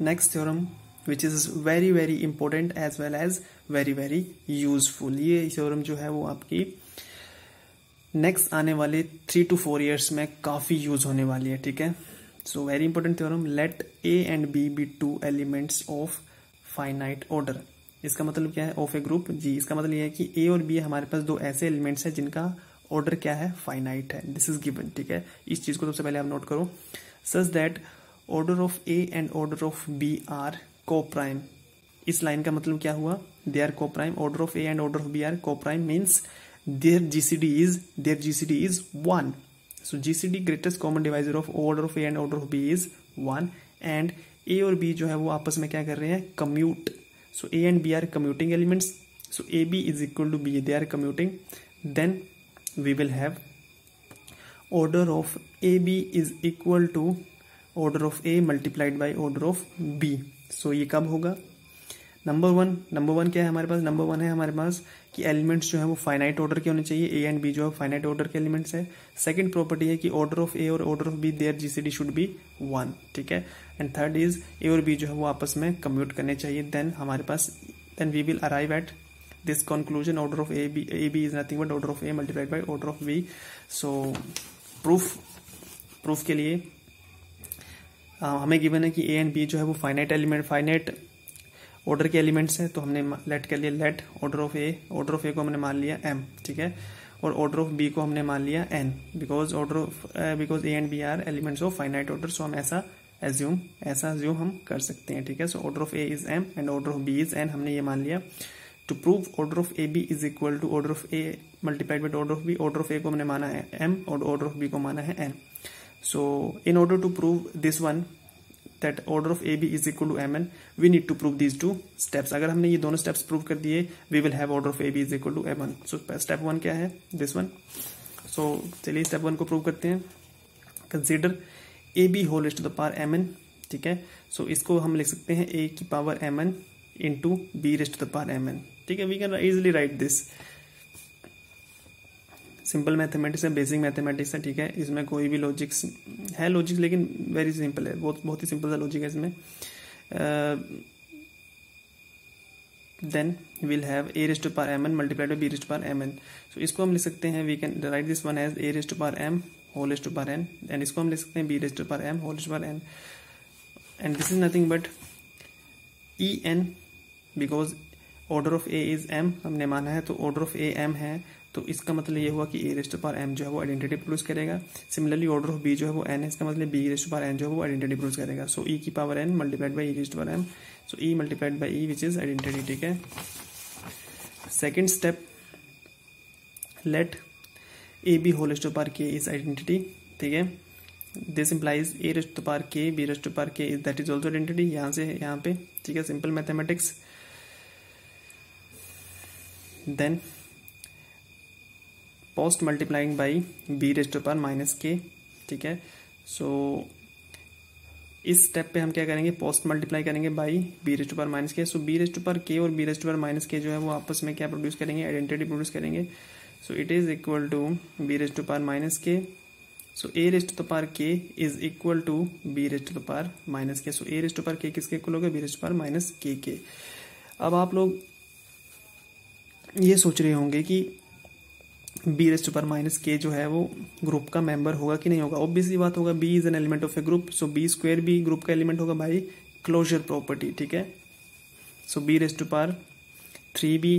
Next theorem which is very very important as well as very very useful. ये theorem जो है वो आपकी नेक्स्ट आने वाले 3 to 4 ईयर्स में काफी यूज होने वाली है, ठीक है। So very important theorem, let a and b be two elements of finite order. इसका मतलब क्या है, ऑफ ए ग्रुप जी। इसका मतलब यह है कि ए और बी हमारे पास दो ऐसे एलिमेंट्स हैं जिनका ऑर्डर क्या है, फाइनाइट है। दिस इज गिवन, ठीक है। इस चीज को सबसे पहले आप नोट करो। Such that order of A and order of B are coprime. इस लाइन का मतलब क्या हुआ, they are coprime. Order of A and order of B are coprime means their GCD is 1. So GCD greatest common divisor of order of A and order of B is 1 and A और B जो है वो आपस में क्या कर रहे हैं, commute. So A and B are commuting elements. So AB is equal to B, they are commuting. Then we will have order of AB is equal to order of A multiplied by order of B. So ये कब होगा, number one क्या है हमारे पास, number one है हमारे पास कि elements जो है वो फाइनाइट ऑर्डर के होने चाहिए। ए एंड बी जो है फाइनाइट ऑर्डर के एलिमेंट्स है। सेकंड प्रॉपर्टी है कि ऑर्डर ऑफ ए और order of b their GCD should be 1, ठीक है। एंड थर्ड इज ए और बी जो है वो आपस में कम्यूट करने चाहिए। देन हमारे पास then we will arrive at this conclusion, order of A B is nothing but order of A multiplied by order of B. So proof के लिए हमें गिवन है कि ए एंड बी जो है वो फाइनाइट ऑर्डर के एलिमेंट्स हैं। तो हमने लेट कर लिया, लेट ऑर्डर ऑफ ए को हमने मान लिया m, ठीक है। और ऑर्डर ऑफ बी को हमने मान लिया n, because A and B are elements of finite order. So हम ऐसा एज्यूम हम कर सकते हैं, ठीक है। So order of A is m and order of B is n, हमने ये मान लिया। To prove order of A B is equal to order of A multiplied by order of B. Order of A को हमने माना है m और order of B को माना है n। So in order to prove this one, that order of AB is equal to mn, we need to prove these two steps. अगर हमने ये दोनों steps prove कर दिए, we will have order of AB is equal to m1. So step 1 क्या है, this one. So चलिए step 1 को prove करते हैं। Consider AB whole raised to the power mn, ठीक है। So इसको हम लिख सकते हैं a की power mn into b raised to the power mn, ठीक है। We can easily write this. Simple mathematics है, बेसिक मैथमेटिक्स है, ठीक है। इसमें कोई भी लॉजिक्स है, लॉजिक्स लेकिन वेरी सिंपल है, बहुत ही सिंपल सा लॉजिक है इसमें। Then will have a raise to power mn multiplied by b raise to power mn। So इसको हम लिख सकते हैं, we can write this one as a raise to power m whole raise to power n, and इसको हम लिख सकते हैं b raise to power m whole raise to power n, and this is nothing but en, because order of a is m हमने माना है, तो order of a m है, तो इसका मतलब ये हुआ कि a raise to power m जो है वो आइडेंटिटी प्रोड्यूस करेगा। सिमिलरली ऑर्डर ऑफ b जो है वो n है, इसका मतलब b raise to power n जो है वो आइडेंटिटी प्रोड्यूस करेगा। सो e की पावर n multiplied by e raise to power m, so e multiplied by e which is identity, ठीक है। Second step, let a b whole raise to power k is identity, ठीक है। This implies a raise to power k b raise to power k is that is also identity, यहाँ से यहाँ पे, ठीक है। Simple mathematics. Then post multiplying by b raise to power minus k, ठीक है। सो इस स्टेप पे हम क्या करेंगे, पोस्ट मल्टीप्लाई करेंगे by b raise to power minus k। So b raise to power k और b raise to power minus k जो है वो आपस में क्या प्रोड्यूस करेंगे, आइडेंटिटी प्रोड्यूस करेंगे। So it is equal to b raise to power minus k। So a raise to power k is equal to b raise to power minus k। So a raise to power k किसके equal होगा, b raise to power minus k के। अब आप लोग ये सोच रहे होंगे कि b raise to power minus k जो है वो ग्रुप का मेंबर होगा कि नहीं होगा। ऑब्वियसली बात होगा, b is an element of a group, so b square भी ग्रुप का एलिमेंट होगा बाई क्लोजर प्रॉपर्टी, ठीक है। So b raise to power 3 भी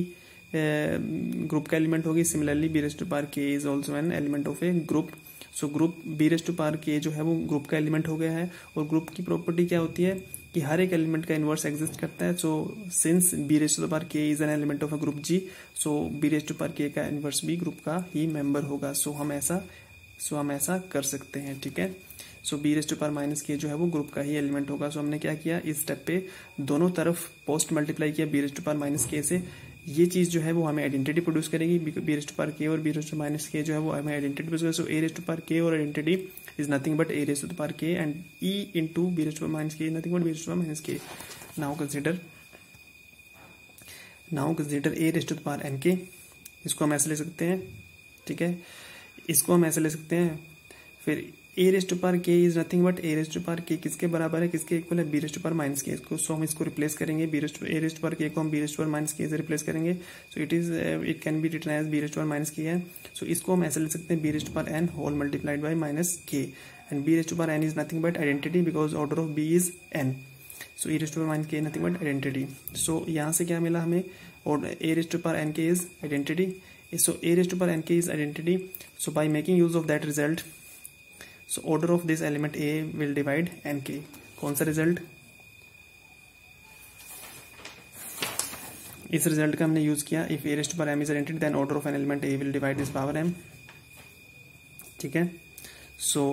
ग्रुप का एलिमेंट होगी। Similarly b raise to power k is also an element of a group. So group b raise to power k जो है वो group का element हो गया है। और ग्रुप की प्रॉपर्टी क्या होती है कि हर एक एलिमेंट का इनवर्स एग्जिस्ट करता है। So since b rays to the power k is an element of a group G, so b raise to power k का इनवर्स भी ग्रुप का ही मेंबर होगा। सो हम ऐसा कर सकते हैं, ठीक है। So b raise to power minus k जो है वो ग्रुप का ही एलिमेंट होगा। सो हमने क्या किया, इस स्टेप पे दोनों तरफ पोस्ट मल्टीप्लाई किया b raise to power minus k से। ये चीज जो है वो हमें आइडेंटिटी प्रोड्यूस करेगी, b raise to power k और b rays to minus k जो है वो हमें आइडेंटिटी प्रोड्यूस करेगी। So a raise to power k और identity is nothing but a raised to the power k and e into b raised to the power minus k is nothing but b raised to the power minus k. Now consider a raised to the power n k, इसको हम ऐसे ले सकते हैं, ठीक है। इसको हम ऐसे ले सकते हैं, फिर ए रेस्ट टू पावर के is nothing but A raised to power k किसके बराबर है, किसके इक्वल है, b raised to power minus k. So हम इसको रिप्लेस करेंगे, ए रेस्ट टू पावर के को हम B raised to power minus K से रिप्लेस करेंगे। So it can be written as B raised to power minus K है। So इसको हम ऐसे लिख सकते हैं B raised to power N whole multiplied by minus K, and B raised to power N is nothing but identity because order of B is N. So A raised to power minus K nothing but identity. सो यहाँ से क्या मिला हमें, और ए raised to power N के is identity. So a raised to power n k is identity. So by making use of that result, so order of this element a will divide n k. कौन सा result, इस result का हमने use किया, if a raised to power m is identity then order of an element a will divide this power m, ठीक है। so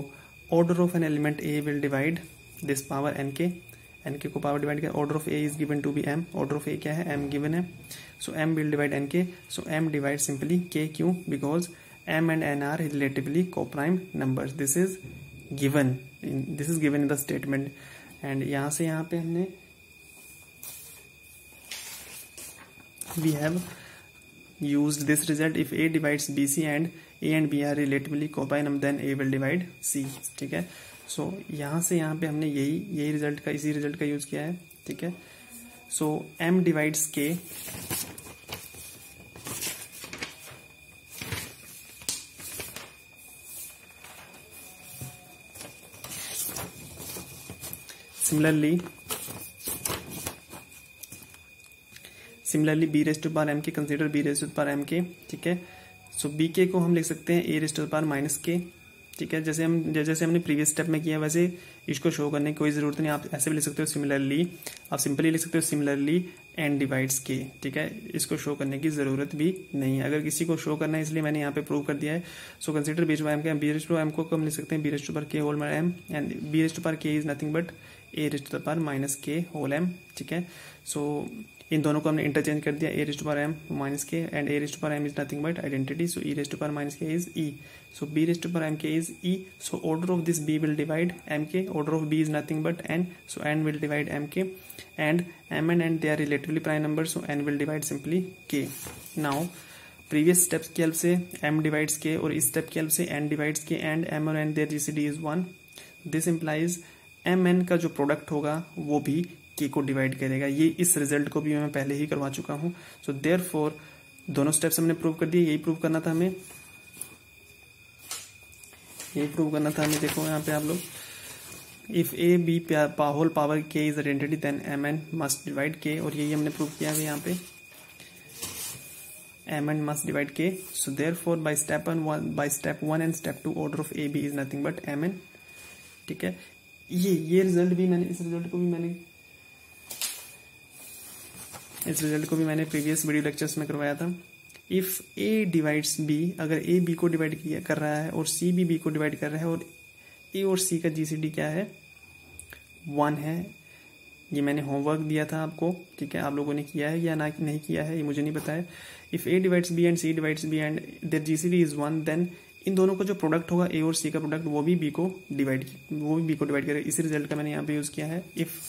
order of an element a will divide this power n k, N K को power divide किया, order of A is given to be M, order of A क्या है, M given है। So M will divide N K, so M divide simply K, क्यों, because M and N are relatively coprime numbers, this is given in the statement. And यहां से यहां पे हमने we have used this result if a divides bc and a and b are relatively coprime then a will divide c, ठीक है। सो यहाँ से यहाँ पे हमने यही रिजल्ट का, इसी रिजल्ट का यूज किया है, ठीक है। So m divides k, similarly B raised to power M K, consider B raised to power M K, ठीक है। सो बी के को हम लिख सकते हैं ए रेस्ट टू पावर माइनस के, ठीक है। जैसे हमने प्रीवियस स्टेप में किया वैसे इसको शो करने की कोई जरूरत नहीं, आप ऐसे भी लिख सकते हो सिमिलरली, आप सिंपली लिख सकते हो सिमिलरली एन डिवाइड्स के, ठीक है। इसको शो करने की जरूरत भी नहीं है, अगर किसी को शो करना है इसलिए मैंने यहाँ पे प्रूव कर दिया है। So consider B raised to M K, B raised to M को हम लिख सकते हैं B raised to power K whole M, and B raised to power के is nothing but A raised to power minus K whole M, ठीक है। सो इन दोनों को हमने इंटरचेंज कर दिया, A raised to power M minus K, and A raised to power M is nothing but identity, so E raised to power minus K is E, so b raised to power m k is e, so order of this b will divide m k, order of b is nothing but n, so n will divide m k, and m and n they are relatively prime numbers, so n will divide simply k. now previous steps की help से m divides k और इस step की help से n divides k, and m और n their GCD is 1, this implies m n का जो product होगा वो भी k को डिवाइड करेगा। ये इस रिजल्ट को भी मैं पहले ही करवा चुका हूँ। सो देयरफॉर दोनों स्टेप्स हमने प्रूव कर दिए, यही प्रूव करना था हमें, देखो यहाँ पे आप लोग, if A B whole power के is identity then M N must divide K, और यही हमने प्रूव किया है यहाँ पे, M N must divide k. So therefore by step one and step two order of A B is nothing but m n, ठीक है। ये रिजल्ट भी मैंने, इस रिजल्ट को भी मैंने प्रीवियस वीडियो लेक्चर्स में करवाया था। इफ ए डिवाइड्स बी, अगर ए बी को डिवाइड कर रहा है और सी भी बी को डिवाइड कर रहा है, और ए और सी का जीसीडी क्या है, 1 है। ये मैंने होमवर्क दिया था आपको, ठीक है, आप लोगों ने किया है या नहीं किया है ये मुझे नहीं पता है। If A divides B and C divides B and their GCD is 1, then इन दोनों का जो प्रोडक्ट होगा ए और सी का प्रोडक्ट वो भी बी को डिवाइड करेगा। इसी रिजल्ट का मैंने यहाँ पे यूज किया है। If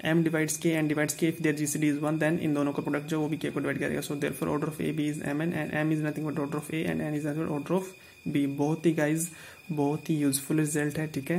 m divides k and divides k, if their GCD is 1, then इन दोनों का प्रोडक्ट जो वो भी k को डिवाइड करेगा। So therefore order of a b is mn, and m is nothing but order of a, and n is nothing but order of b। बहुत ही guys बहुत ही useful result है, ठीक है।